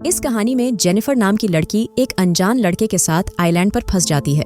इस कहानी में जेनिफर नाम की लड़की एक अनजान लड़के के साथ आइलैंड पर फंस जाती है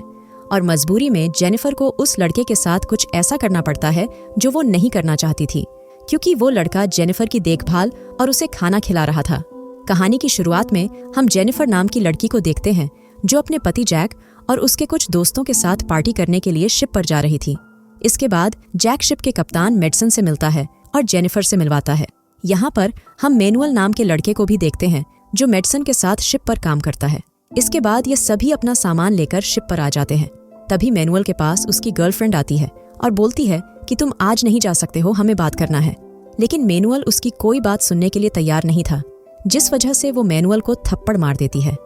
और मजबूरी में जेनिफर को उस लड़के के साथ कुछ ऐसा करना पड़ता है जो वो नहीं करना चाहती थी, क्योंकि वो लड़का जेनिफर की देखभाल और उसे खाना खिला रहा था। कहानी की शुरुआत में हम जेनिफर नाम की लड़की को देखते हैं जो अपने पति जैक और उसके कुछ दोस्तों के साथ पार्टी करने के लिए शिप पर जा रही थी। इसके बाद जैक शिप के कप्तान मेडसन से मिलता है और जेनिफर से मिलवाता है। यहाँ पर हम मैनुअल नाम के लड़के को भी देखते हैं जो मेडसन के साथ शिप पर काम करता है। इसके बाद ये सभी अपना सामान लेकर शिप पर आ जाते हैं। तभी मैनुअल के पास उसकी गर्लफ्रेंड आती है और बोलती है कि तुम आज नहीं जा सकते हो, हमें बात करना है। लेकिन मैनुअल उसकी कोई बात सुनने के लिए तैयार नहीं था, जिस वजह से वो मैनुअल को थप्पड़ मार देती है।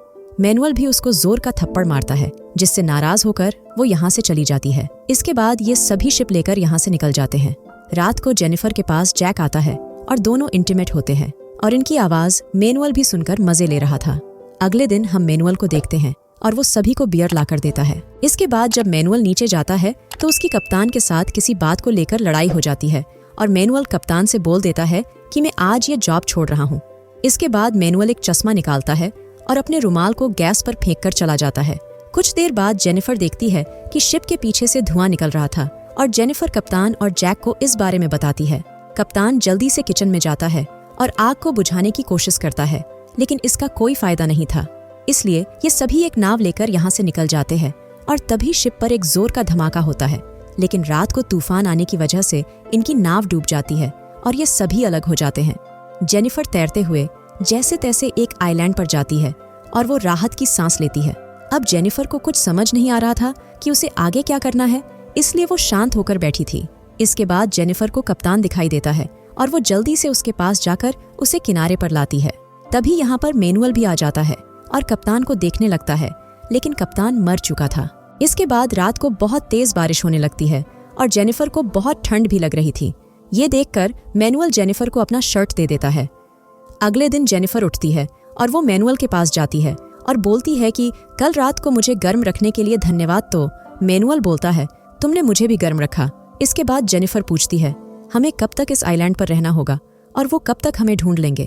मैनुअल भी उसको जोर का थप्पड़ मारता है, जिससे नाराज होकर वो यहाँ से चली जाती है। इसके बाद ये सभी शिप लेकर यहाँ से निकल जाते हैं। रात को जेनिफर के पास जैक आता है और दोनों इंटीमेट होते हैं और इनकी आवाज मैनुअल भी सुनकर मजे ले रहा था। अगले दिन हम मैनुअल को देखते हैं और वो सभी को बियर लाकर देता है। इसके बाद जब मैनुअल नीचे जाता है तो उसकी कप्तान के साथ किसी बात को लेकर लड़ाई हो जाती है और मैनुअल कप्तान से बोल देता है कि मैं आज ये जॉब छोड़ रहा हूँ। इसके बाद मैनुअल एक चश्मा निकालता है और अपने रुमाल को गैस पर फेंक कर चला जाता है। कुछ देर बाद जेनिफर देखती है कि शिप के पीछे से धुआं निकल रहा था और जेनिफर कप्तान और जैक को इस बारे में बताती है। कप्तान जल्दी से किचन में जाता है और आग को बुझाने की कोशिश करता है, लेकिन इसका कोई फायदा नहीं था। इसलिए ये सभी एक नाव लेकर यहाँ से निकल जाते हैं और तभी शिप पर एक जोर का धमाका होता है। लेकिन रात को तूफान आने की वजह से इनकी नाव डूब जाती है और ये सभी अलग हो जाते हैं। जेनिफर तैरते हुए जैसे तैसे एक आइलैंड पर जाती है और वो राहत की सांस लेती है। अब जेनिफर को कुछ समझ नहीं आ रहा था कि उसे आगे क्या करना है, इसलिए वो शांत होकर बैठी थी। इसके बाद जेनिफर को कप्तान दिखाई देता है और वो जल्दी से उसके पास जाकर उसे किनारे पर लाती है। तभी यहाँ पर मैनुअल भी आ जाता है और कप्तान को देखने लगता है, लेकिन कप्तान मर चुका था। इसके बाद रात को बहुत तेज बारिश होने लगती है और जेनिफर को बहुत ठंड भी लग रही थी। ये देखकर मैनुअल जेनिफर को अपना शर्ट दे देता है। अगले दिन जेनिफर उठती है और वो मैनुअल के पास जाती है और बोलती है कि कल रात को मुझे गर्म रखने के लिए धन्यवाद। तो मैनुअल बोलता है तुमने मुझे भी गर्म रखा। इसके बाद जेनिफर पूछती है हमें कब तक इस आइलैंड पर रहना होगा और वो कब तक हमें ढूंढ लेंगे।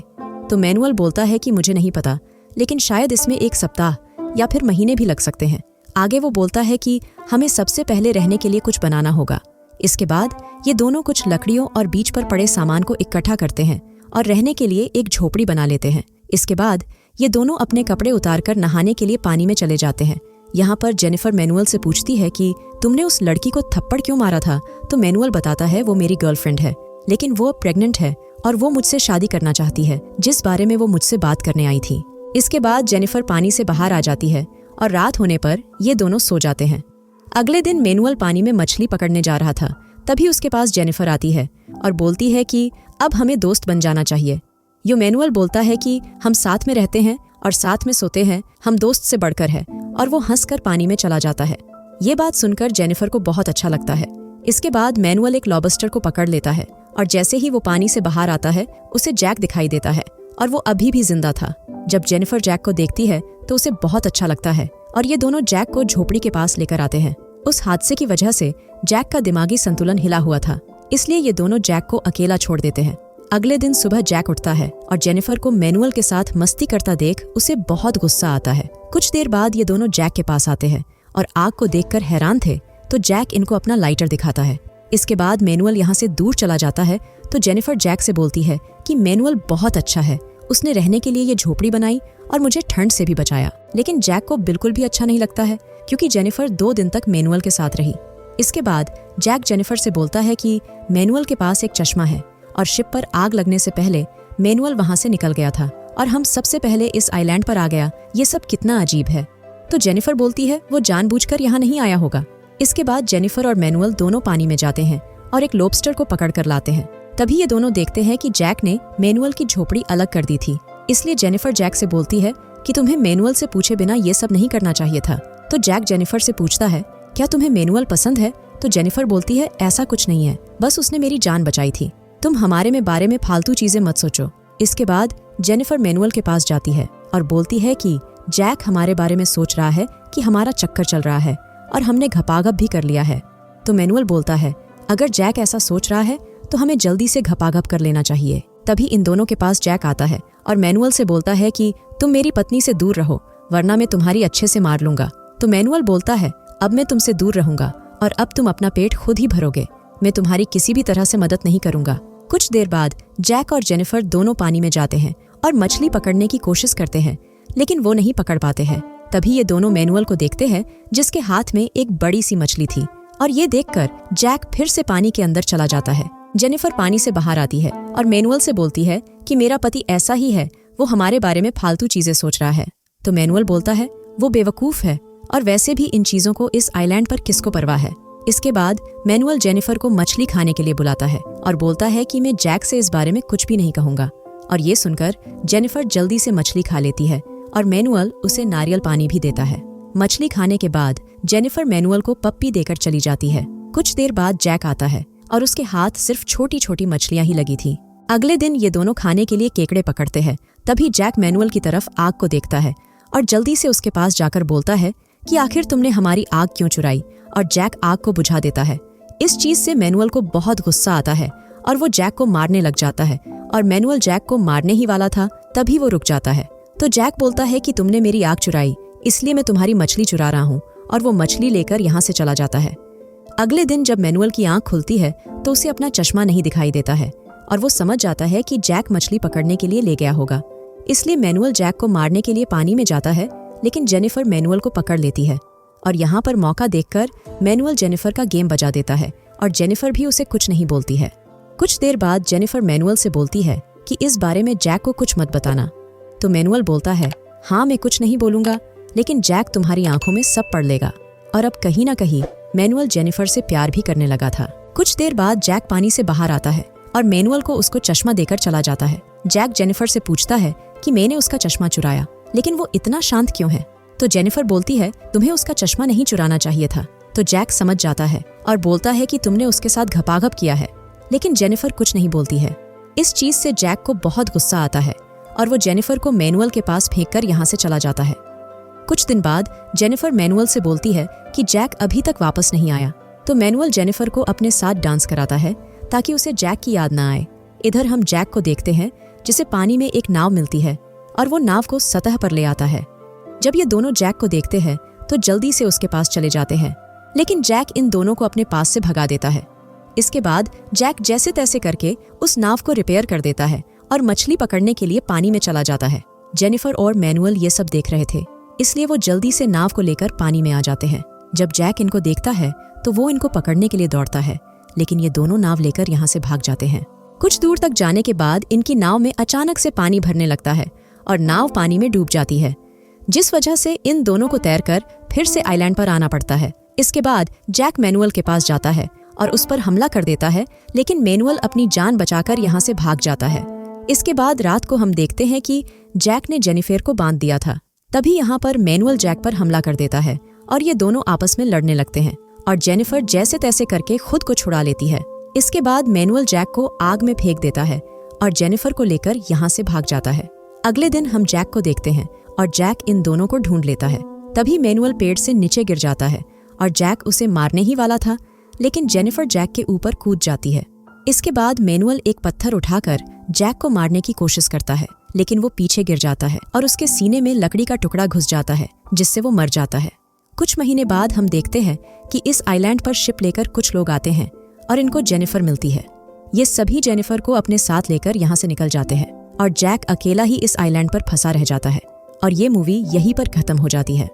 तो मैनुअल बोलता है कि मुझे नहीं पता, लेकिन शायद इसमें 1 सप्ताह या फिर महीने भी लग सकते हैं। आगे वो बोलता है कि हमें सबसे पहले रहने के लिए कुछ बनाना होगा। इसके बाद ये दोनों कुछ लकड़ियों और बीच पर पड़े सामान को इकट्ठा करते हैं और रहने के लिए एक झोपड़ी बना लेते हैं। इसके बाद ये दोनों अपने कपड़े उतारकर नहाने के लिए पानी में चले जाते हैं। यहाँ पर जेनिफर मैनुअल से पूछती है कि तुमने उस लड़की को थप्पड़ क्यों मारा था। तो मैनुअल बताता है वो मेरी गर्लफ्रेंड है, लेकिन वो अब प्रेग्नेंट है और वो मुझसे शादी करना चाहती है, जिस बारे में वो मुझसे बात करने आई थी। इसके बाद जेनिफर पानी से बाहर आ जाती है और रात होने पर ये दोनों सो जाते हैं। अगले दिन मैनुअल पानी में मछली पकड़ने जा रहा था, तभी उसके पास जेनिफर आती है और बोलती है कि अब हमें दोस्त बन जाना चाहिए। यो मैनुअल बोलता है कि हम साथ में रहते हैं और साथ में सोते हैं, हम दोस्त से बढ़कर है, और वो हंसकर पानी में चला जाता है। ये बात सुनकर जेनिफर को बहुत अच्छा लगता है। इसके बाद मैनुअल एक लॉबस्टर को पकड़ लेता है और जैसे ही वो पानी से बाहर आता है उसे जैक दिखाई देता है और वो अभी भी जिंदा था। जब जेनिफर जैक को देखती है तो उसे बहुत अच्छा लगता है और ये दोनों जैक को झोपड़ी के पास लेकर आते हैं। उस हादसे की वजह से जैक का दिमागी संतुलन हिला हुआ था, इसलिए ये दोनों जैक को अकेला छोड़ देते हैं। अगले दिन सुबह जैक उठता है और जेनिफर को मैनुअल के साथ मस्ती करता देख उसे बहुत गुस्सा आता है। कुछ देर बाद ये दोनों जैक के पास आते हैं और आग को देखकर हैरान थे, तो जैक इनको अपना लाइटर दिखाता है। इसके बाद मैनुअल यहाँ से दूर चला जाता है तो जेनिफर जैक से बोलती है कि मैनुअल बहुत अच्छा है, उसने रहने के लिए ये झोपड़ी बनाई और मुझे ठंड से भी बचाया। लेकिन जैक को बिल्कुल भी अच्छा नहीं लगता है, क्योंकि जेनिफर 2 दिन तक मैनुअल के साथ रही। इसके बाद जैक जेनिफर से बोलता है कि मैनुअल के पास एक चश्मा है और शिप पर आग लगने से पहले मैनुअल वहां से निकल गया था और हम सबसे पहले इस आइलैंड पर आ गया। ये सब कितना अजीब है। तो जेनिफर बोलती है वो जानबूझकर यहाँ नहीं आया होगा। इसके बाद जेनिफर और मैनुअल दोनों पानी में जाते हैं और एक लॉबस्टर को पकड़ कर लाते हैं। तभी ये दोनों देखते हैं कि जैक ने मैनुअल की झोपड़ी अलग कर दी थी। इसलिए जेनिफर जैक से बोलती है कि तुम्हें मैनुअल से पूछे बिना ये सब नहीं करना चाहिए था। तो जैक जेनिफर से पूछता है क्या तुम्हें मैनुअल पसंद है। तो जेनिफर बोलती है ऐसा कुछ नहीं है, बस उसने मेरी जान बचाई थी, तुम हमारे बारे में फालतू चीजें मत सोचो। इसके बाद जेनिफर मैनुअल के पास जाती है और बोलती है कि जैक हमारे बारे में सोच रहा है कि हमारा चक्कर चल रहा है और हमने घपाघप भी कर लिया है। तो मैनुअल बोलता है अगर जैक ऐसा सोच रहा है तो हमें जल्दी से घपाघप कर लेना चाहिए। तभी इन दोनों के पास जैक आता है और मैनुअल से बोलता है कि तुम मेरी पत्नी से दूर रहो, वरना मैं तुम्हारी अच्छे से मार लूंगा। तो मैनुअल बोलता है, अब मैं तुमसे दूर रहूंगा और अब तुम अपना पेट खुद ही भरोगे। मैं तुम्हारी किसी भी तरह से मदद नहीं करूंगा। कुछ देर बाद जैक और जेनिफर दोनों पानी में जाते हैं और मछली पकड़ने की कोशिश करते हैं, लेकिन वो नहीं पकड़ पाते हैं। तभी ये दोनों मैनुअल को देखते हैं, जिसके हाथ में एक बड़ी सी मछली थी, और ये देखकर जैक फिर से पानी के अंदर चला जाता है। जेनिफर पानी से बाहर आती है और मैनुअल से बोलती है कि मेरा पति ऐसा ही है, वो हमारे बारे में फालतू चीजें सोच रहा है। तो मैनुअल बोलता है, वो बेवकूफ है, और वैसे भी इन चीजों को इस आइलैंड पर किसको परवाह है। इसके बाद मैनुअल जेनिफर को मछली खाने के लिए बुलाता है और बोलता है कि मैं जैक से इस बारे में कुछ भी नहीं कहूंगा। और ये सुनकर जेनिफर जल्दी से मछली खा लेती है और मैनुअल उसे नारियल पानी भी देता है। मछली खाने के बाद जेनिफर मैनुअल को पप्पी देकर चली जाती है। कुछ देर बाद जैक आता है और उसके हाथ सिर्फ छोटी छोटी मछलियां ही लगी थी। अगले दिन ये दोनों खाने के लिए केकड़े पकड़ते हैं। तभी जैक मैनुअल की तरफ आग को देखता है और जल्दी से उसके पास जाकर बोलता है कि आखिर तुमने हमारी आग क्यों चुराई, और जैक आग को बुझा देता है। इस चीज से मैनुअल को बहुत गुस्सा आता है और वो जैक को मारने लग जाता है, और मैनुअल जैक को मारने ही वाला था, तभी वो रुक जाता है। तो जैक बोलता है कि तुमने मेरी आग चुराई, इसलिए मैं तुम्हारी मछली चुरा रहा हूँ, और वो मछली लेकर यहाँ से चला जाता है। अगले दिन जब मैनुअल की आंख खुलती है तो उसे अपना चश्मा नहीं दिखाई देता है, और वो समझ जाता है कि जैक मछली पकड़ने के लिए ले गया होगा। इसलिए मैनुअल जैक को मारने के लिए पानी में जाता है, लेकिन जेनिफर मैनुअल को पकड़ लेती है, और यहाँ पर मौका देखकर मैनुअल जेनिफर का गेम बजा देता है, और जेनिफर भी उसे कुछ नहीं बोलती है। कुछ देर बाद जेनिफर मैनुअल से बोलती है कि इस बारे में जैक को कुछ मत बताना। तो मैनुअल बोलता है, हाँ मैं कुछ नहीं बोलूंगा, लेकिन जैक तुम्हारी आंखों में सब पढ़ लेगा। और अब कहीं ना कहीं मैनुअल जेनिफर से प्यार भी करने लगा था। कुछ देर बाद जैक पानी से बाहर आता है और मैनुअल को उसको चश्मा देकर चला जाता है। जैक जेनिफर से पूछता है कि मैंने उसका चश्मा चुराया, लेकिन वो इतना शांत क्यों है। तो जेनिफर बोलती है, तुम्हें उसका चश्मा नहीं चुराना चाहिए था। तो जैक समझ जाता है और बोलता है कि तुमने उसके साथ घपाघप किया है, लेकिन जेनिफर कुछ नहीं बोलती है। इस चीज से जैक को बहुत गुस्सा आता है और वो जेनिफर को मैनुअल के पास फेंककर यहाँ से चला जाता है। कुछ दिन बाद जेनिफर मैनुअल से बोलती है कि जैक अभी तक वापस नहीं आया। तो मैनुअल जेनिफर को अपने साथ डांस कराता है ताकि उसे जैक की याद ना आए। इधर हम जैक को देखते हैं, जिसे पानी में एक नाव मिलती है और वो नाव को सतह पर ले आता है। जब ये दोनों जैक को देखते हैं तो जल्दी से उसके पास चले जाते हैं, लेकिन जैक इन दोनों को अपने पास से भगा देता है। इसके बाद जैक जैसे तैसे करके उस नाव को रिपेयर कर देता है और मछली पकड़ने के लिए पानी में चला जाता है। जेनिफर और मैनुअल ये सब देख रहे थे, इसलिए वो जल्दी से नाव को लेकर पानी में आ जाते हैं। जब जैक इनको देखता है तो वो इनको पकड़ने के लिए दौड़ता है, लेकिन ये दोनों नाव लेकर यहाँ से भाग जाते हैं। कुछ दूर तक जाने के बाद इनकी नाव में अचानक से पानी भरने लगता है और नाव पानी में डूब जाती है, जिस वजह से इन दोनों को तैरकर फिर से आइलैंड पर आना पड़ता है। इसके बाद जैक मैनुअल के पास जाता है और उस पर हमला कर देता है, लेकिन मैनुअल अपनी जान बचाकर यहाँ से भाग जाता है। इसके बाद रात को हम देखते हैं कि जैक ने जेनिफर को बांध दिया था। तभी यहाँ पर मैनुअल जैक पर हमला कर देता है और ये दोनों आपस में लड़ने लगते हैं और जेनिफर जैसे तैसे करके खुद को छुड़ा लेती है। इसके बाद मैनुअल जैक को आग में फेंक देता है और जेनिफर को लेकर यहाँ से भाग जाता है। अगले दिन हम जैक को देखते हैं और जैक इन दोनों को ढूंढ लेता है। तभी मैनुअल पेड़ से नीचे गिर जाता है और जैक उसे मारने ही वाला था, लेकिन जेनिफर जैक के ऊपर कूद जाती है। इसके बाद मैनुअल एक पत्थर उठाकर जैक को मारने की कोशिश करता है, लेकिन वो पीछे गिर जाता है और उसके सीने में लकड़ी का टुकड़ा घुस जाता है, जिससे वो मर जाता है। कुछ महीने बाद हम देखते हैं कि इस आइलैंड पर शिप लेकर कुछ लोग आते हैं और इनको जेनिफर मिलती है। ये सभी जेनिफर को अपने साथ लेकर यहाँ से निकल जाते हैं और जैक अकेला ही इस आइलैंड पर फंसा रह जाता है और ये मूवी यहीं पर खत्म हो जाती है।